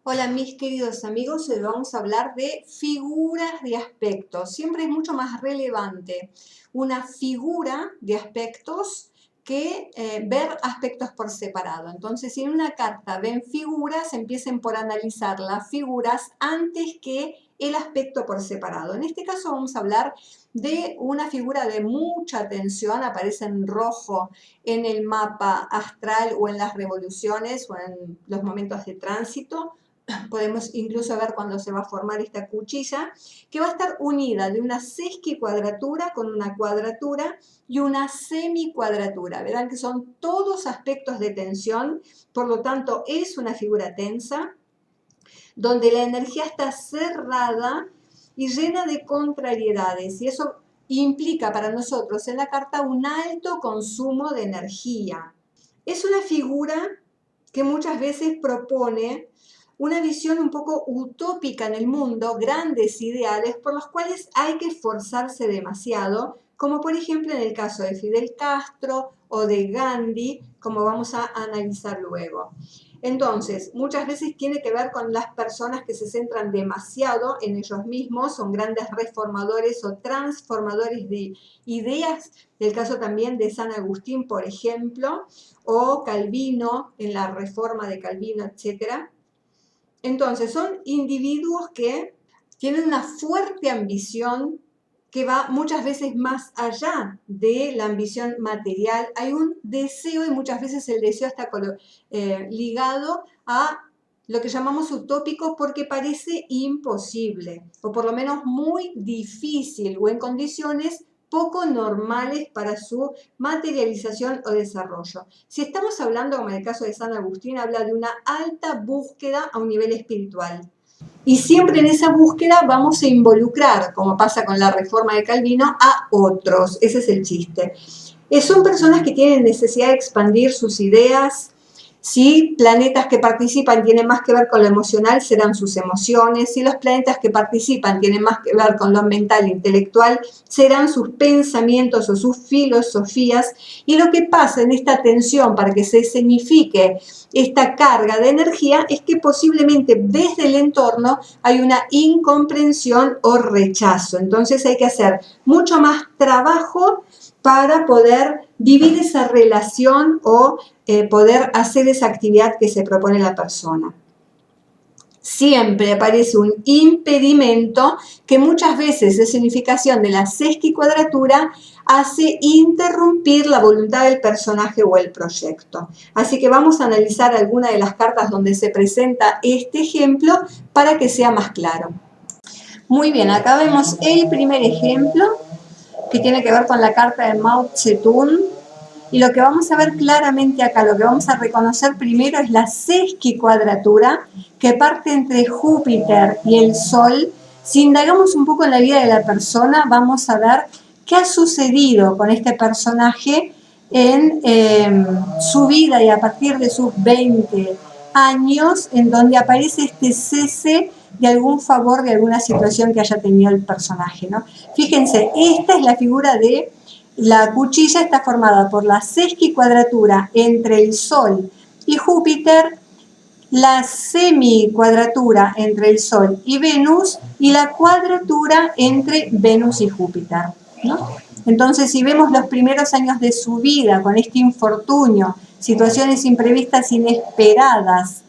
Hola mis queridos amigos, hoy vamos a hablar de figuras de aspectos. Siempre es mucho más relevante una figura de aspectos que ver aspectos por separado. Entonces, si en una carta ven figuras, empiecen por analizar las figuras antes que el aspecto por separado. En este caso vamos a hablar de una figura de mucha tensión, aparece en rojo en el mapa astral o en las revoluciones o en los momentos de tránsito. Podemos incluso ver cuando se va a formar esta cuchilla, que va a estar unida de una sesquicuadratura con una cuadratura y una semicuadratura. Verán que son todos aspectos de tensión, por lo tanto es una figura tensa, donde la energía está cerrada y llena de contrariedades, y eso implica para nosotros en la carta un alto consumo de energía. Es una figura que muchas veces propone una visión un poco utópica en el mundo, grandes ideales por los cuales hay que esforzarse demasiado, como por ejemplo en el caso de Fidel Castro o de Gandhi, como vamos a analizar luego. Entonces, muchas veces tiene que ver con las personas que se centran demasiado en ellos mismos, son grandes reformadores o transformadores de ideas, el caso también de San Agustín, por ejemplo, o Calvino, en la reforma de Calvino, etc. Entonces, son individuos que tienen una fuerte ambición que va muchas veces más allá de la ambición material. Hay un deseo y muchas veces el deseo está ligado a lo que llamamos utópico porque parece imposible, o por lo menos muy difícil, o en condiciones poco normales para su materialización o desarrollo. Si estamos hablando, como en el caso de San Agustín, habla de una alta búsqueda a un nivel espiritual. Y siempre en esa búsqueda vamos a involucrar, como pasa con la reforma de Calvino, a otros. Ese es el chiste. Son personas que tienen necesidad de expandir sus ideas. Si planetas que participan tienen más que ver con lo emocional, serán sus emociones. Si los planetas que participan tienen más que ver con lo mental e intelectual, serán sus pensamientos o sus filosofías. Y lo que pasa en esta tensión para que se escenifique esta carga de energía es que posiblemente desde el entorno hay una incomprensión o rechazo. Entonces hay que hacer mucho más trabajo para poder vivir esa relación o poder hacer esa actividad que se propone la persona. Siempre aparece un impedimento que muchas veces de significación de la sesquicuadratura hace interrumpir la voluntad del personaje o el proyecto. Así que vamos a analizar alguna de las cartas donde se presenta este ejemplo para que sea más claro. Muy bien, acá vemos el primer ejemplo que tiene que ver con la carta de Mao Zedong. Y lo que vamos a ver claramente acá, lo que vamos a reconocer primero es la sesquicuadratura que parte entre Júpiter y el Sol. Si indagamos un poco en la vida de la persona, vamos a ver qué ha sucedido con este personaje en su vida y a partir de sus 20 años, en donde aparece este cese de algún favor, de alguna situación que haya tenido el personaje, ¿no? Fíjense, esta es la figura de la cuchilla, está formada por la sesquicuadratura entre el Sol y Júpiter, la semicuadratura entre el Sol y Venus y la cuadratura entre Venus y Júpiter, ¿no? Entonces, si vemos los primeros años de su vida con este infortunio, situaciones imprevistas inesperadas,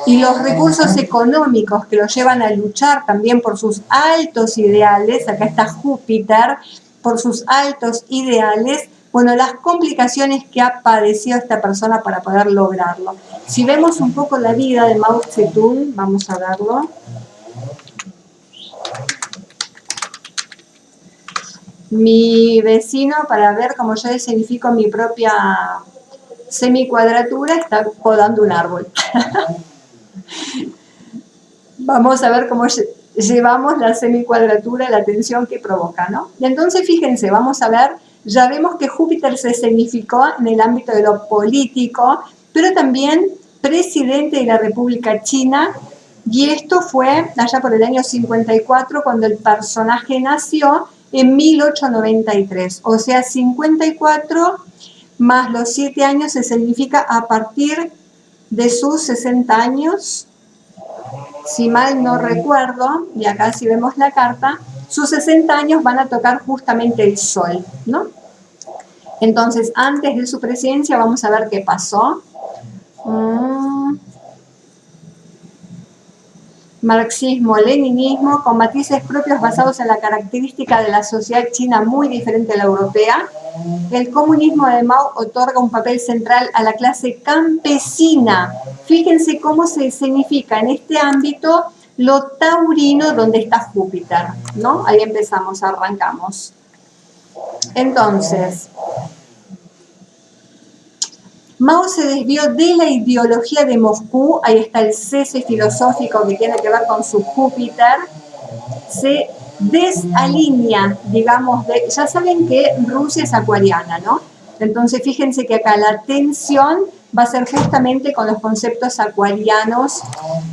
y los recursos económicos que lo llevan a luchar también por sus altos ideales, acá está Júpiter, por sus altos ideales, bueno, las complicaciones que ha padecido esta persona para poder lograrlo. Si vemos un poco la vida de Mao Zedong, vamos a verlo. Mi vecino, para ver cómo yo escenifico mi propia semicuadratura, está podando un árbol. Vamos a ver cómo llevamos la semicuadratura, la tensión que provoca, ¿no? Y entonces, fíjense, vamos a ver, ya vemos que Júpiter se significó en el ámbito de lo político, pero también presidente de la República China, y esto fue allá por el año 54, cuando el personaje nació en 1893, o sea, 54 más los 7 años se significa a partir de sus 60 años, si mal no recuerdo, y acá si vemos la carta, sus 60 años van a tocar justamente el Sol, ¿no? Entonces, antes de su presidencia, vamos a ver qué pasó. Marxismo, leninismo, con matices propios basados en la característica de la sociedad china muy diferente a la europea. El comunismo de Mao otorga un papel central a la clase campesina. Fíjense cómo se significa en este ámbito lo taurino donde está Júpiter, ¿no? Ahí empezamos, arrancamos. Entonces, Mao se desvió de la ideología de Moscú, ahí está el cese filosófico que tiene que ver con su Júpiter, se desalinea, digamos, ya saben que Rusia es acuariana, ¿no? Entonces fíjense que acá la tensión va a ser justamente con los conceptos acuarianos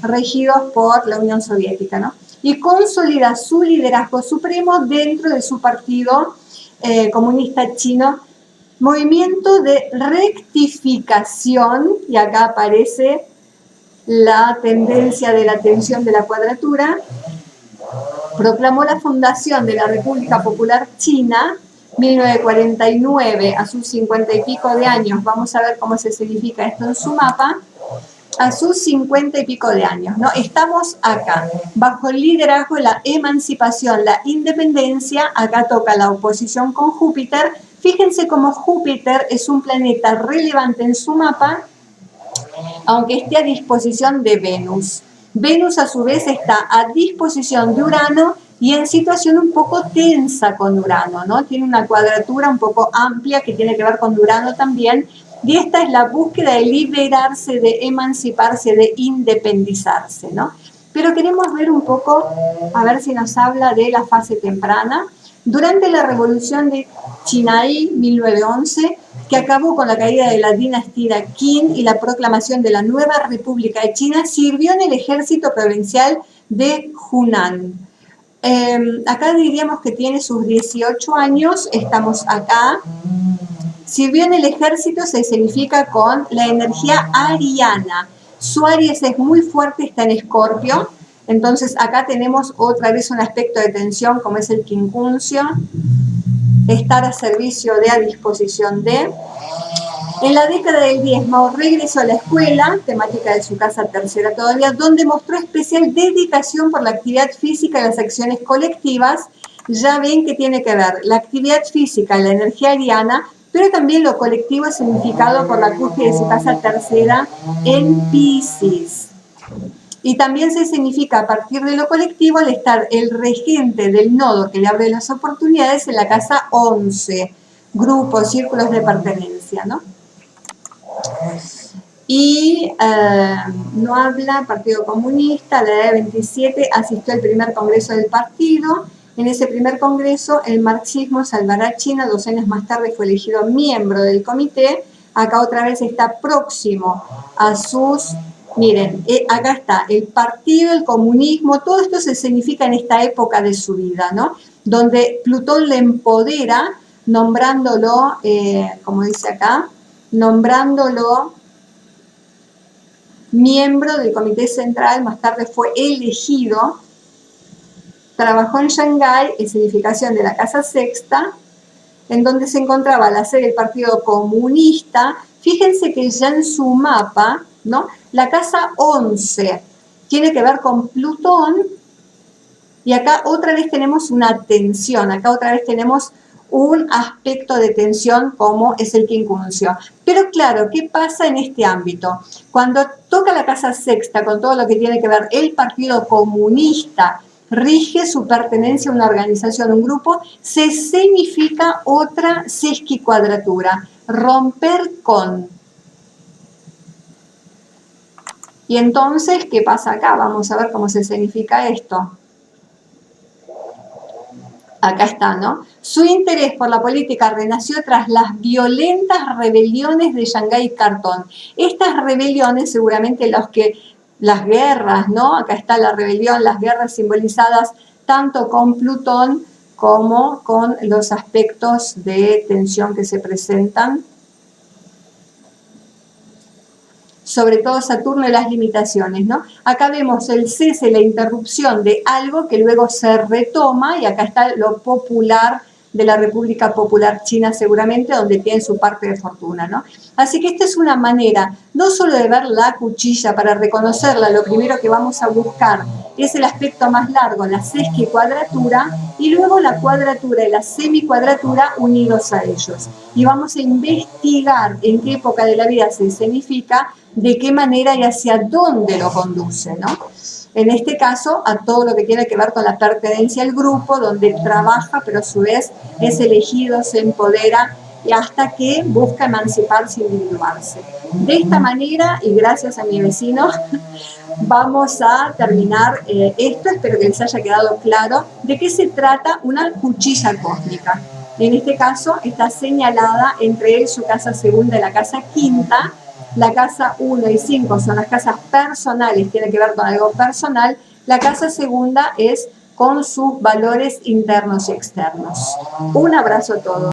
regidos por la Unión Soviética, ¿no? Y consolida su liderazgo supremo dentro de su partido comunista chino, movimiento de rectificación, y acá aparece la tendencia de la tensión de la cuadratura. Proclamó la fundación de la República Popular China, 1949, a sus 50 y pico de años. Vamos a ver cómo se significa esto en su mapa. A sus 50 y pico de años, ¿no? Estamos acá, bajo el liderazgo, la emancipación, la independencia. Acá toca la oposición con Júpiter. Fíjense cómo Júpiter es un planeta relevante en su mapa, aunque esté a disposición de Venus. Venus a su vez está a disposición de Urano y en situación un poco tensa con Urano, ¿no? Tiene una cuadratura un poco amplia que tiene que ver con Urano también, y esta es la búsqueda de liberarse, de emanciparse, de independizarse, ¿no? Pero queremos ver un poco, a ver si nos habla de la fase temprana. Durante la revolución de Xinhai, 1911, que acabó con la caída de la dinastía Qin y la proclamación de la nueva República de China, sirvió en el ejército provincial de Hunan. Acá diríamos que tiene sus 18 años, estamos acá. Sirvió en el ejército, se significa con la energía ariana. Su Aries es muy fuerte, está en Escorpio. Entonces acá tenemos otra vez un aspecto de tensión como es el quincuncio. Estar a servicio de, a disposición de. En la década del 10, Mao regresó a la escuela, temática de su casa tercera todavía, donde mostró especial dedicación por la actividad física y las acciones colectivas. Ya ven que tiene que ver la actividad física, la energía ariana, pero también lo colectivo significado por la cúspide de su casa tercera en Piscis. Y también se significa a partir de lo colectivo al estar el regente del nodo que le abre las oportunidades en la casa 11, grupos, círculos de pertenencia, ¿no? Y no habla Partido Comunista, a la edad de 27 asistió al primer congreso del partido. En ese primer congreso, el marxismo salvará a China. 2 años más tarde fue elegido miembro del comité. Acá otra vez está próximo a sus... Miren, acá está el partido, el comunismo, todo esto se significa en esta época de su vida, ¿no? Donde Plutón le empodera, nombrándolo, como dice acá, nombrándolo miembro del Comité Central, más tarde fue elegido, trabajó en Shanghái, en significación de la Casa Sexta, en donde se encontraba la sede del Partido Comunista. Fíjense que ya en su mapa, ¿no? La casa 11 tiene que ver con Plutón, y acá otra vez tenemos una tensión, acá otra vez tenemos un aspecto de tensión como es el quincuncio. Pero claro, ¿qué pasa en este ámbito? Cuando toca la casa sexta con todo lo que tiene que ver el Partido Comunista, rige su pertenencia a una organización, un grupo, se significa otra sesquicuadratura, romper con. Y entonces, ¿qué pasa acá? Vamos a ver cómo se significa esto. Acá está, ¿no? Su interés por la política renació tras las violentas rebeliones de Shanghái y Cartón. Estas rebeliones, seguramente las guerras, ¿no? Acá está la rebelión, las guerras simbolizadas tanto con Plutón como con los aspectos de tensión que se presentan. sobre todo Saturno y las limitaciones, ¿no? Acá vemos el cese, la interrupción de algo que luego se retoma, y acá está lo popular de la República Popular China seguramente, donde tienen su parte de fortuna, ¿no? Así que esta es una manera no solo de ver la cuchilla para reconocerla, lo primero que vamos a buscar es el aspecto más largo, la sesquicuadratura, y luego la cuadratura y la semicuadratura unidos a ellos. Y vamos a investigar en qué época de la vida se escenifica, de qué manera y hacia dónde lo conduce, ¿no? En este caso, a todo lo que tiene que ver con la pertenencia al grupo, donde trabaja, pero a su vez es elegido, se empodera, y hasta que busca emanciparse e individuarse. De esta manera, y gracias a mi vecino, vamos a terminar esto. Espero que les haya quedado claro de qué se trata una cuchilla cósmica. En este caso está señalada entre él, su casa segunda y la casa quinta. La casa 1 y 5 son las casas personales, tiene que ver con algo personal. La casa segunda es con sus valores internos y externos. Un abrazo a todos.